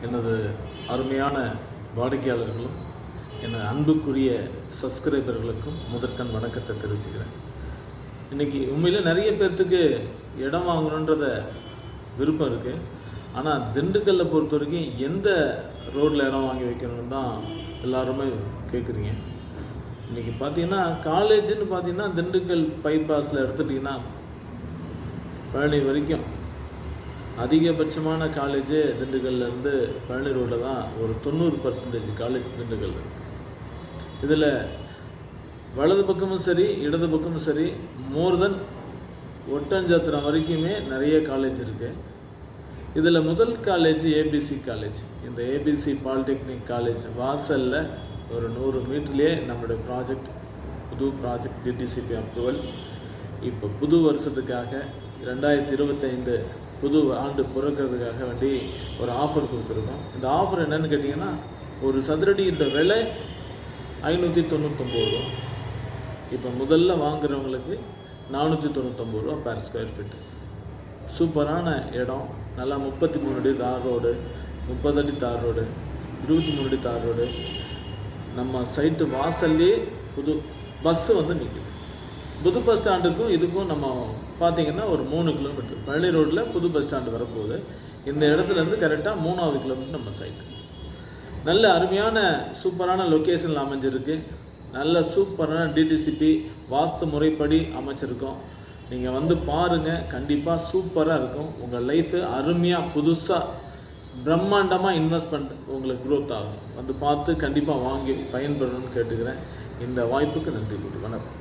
எனது அருமையான வாடிக்கையாளர்களும் எனது அன்புக்குரிய சப்ஸ்கிரைபர்களுக்கும் முதற்கண் வணக்கத்தை தெரிவிச்சுக்கிறேன். இன்றைக்கி உண்மையில் நிறைய பேர்த்துக்கு இடம் வாங்கணுன்றத விருப்பம் இருக்குது. ஆனால் திண்டுக்கல்லை பொறுத்த வரைக்கும் எந்த ரோட்டில் இடம் வாங்கி வைக்கணும்னு தான் எல்லாருமே கேட்குறீங்க. இன்றைக்கி பார்த்தீங்கன்னா காலேஜுன்னு பார்த்தீங்கன்னா திண்டுக்கல் பைபாஸில் எடுத்துட்டிங்கன்னா பழனி வரைக்கும் அதிகபட்சமான காலேஜே திண்டுக்கல்லேருந்து பழனி ரோட்டில் தான். ஒரு 90% காலேஜ் திண்டுக்கல் இருக்குது. இதில் வலது பக்கமும் சரி இடது பக்கமும் சரி மோர் தென் ஒட்டஞ்சத்திரம் வரைக்குமே நிறைய காலேஜ் இருக்குது. இதில் முதல் காலேஜ் ஏபிசி காலேஜ். இந்த ஏபிசி பாலிடெக்னிக் காலேஜ் வாசலில் ஒரு 100 மீட்டர்லேயே நம்மளுடைய புது ப்ராஜெக்ட் டிடிசிபி அப்ரூவல். இப்போ புது வருஷத்துக்காக 2025 புது ஆண்டு பிறக்கிறதுக்காக வேண்டி ஒரு ஆஃபர் கொடுத்துருக்கோம். இந்த ஆஃபர் என்னென்னு கேட்டிங்கன்னா, ஒரு சதுரடி இந்த விலை 599 ரூபா. இப்போ முதல்ல வாங்குறவங்களுக்கு 499 ரூபா per ஸ்கொயர் ஃபீட்டு. சூப்பரான இடம். நல்லா 33 அடி தார் ரோடு, 30 அடி தார் ரோடு, 23 அடி தார் ரோடு. நம்ம சைட்டு வாசல்லே புது பஸ்ஸு வந்து நிற்குது. புது பஸ் ஸ்டாண்டுக்கும் இதுக்கும் நம்ம பார்த்திங்கன்னா ஒரு 3 கிலோமீட்டர். பழனி ரோட்டில் புது பஸ் ஸ்டாண்டு வரப்போகுது. இந்த இடத்துலேருந்து கரெக்டாக 3வது கிலோமீட்டர் நம்ம சைட்டு. நல்ல அருமையான சூப்பரான லொக்கேஷனில் அமைஞ்சிருக்கு. நல்ல சூப்பரான டிடிசிபி வாஸ்து முறைப்படி அமைச்சிருக்கோம். நீங்கள் வந்து பாருங்கள், கண்டிப்பாக சூப்பராக இருக்கும். உங்கள் லைஃபு அருமையாக புதுசாக பிரம்மாண்டமாக இன்வெஸ்ட்மெண்ட் உங்களுக்கு க்ரோத் ஆகும். வந்து பார்த்து கண்டிப்பாக வாங்கி பயன்படணும்னு கேட்டுக்கிறேன். இந்த வாய்ப்புக்கு நன்றி. வணக்கம்.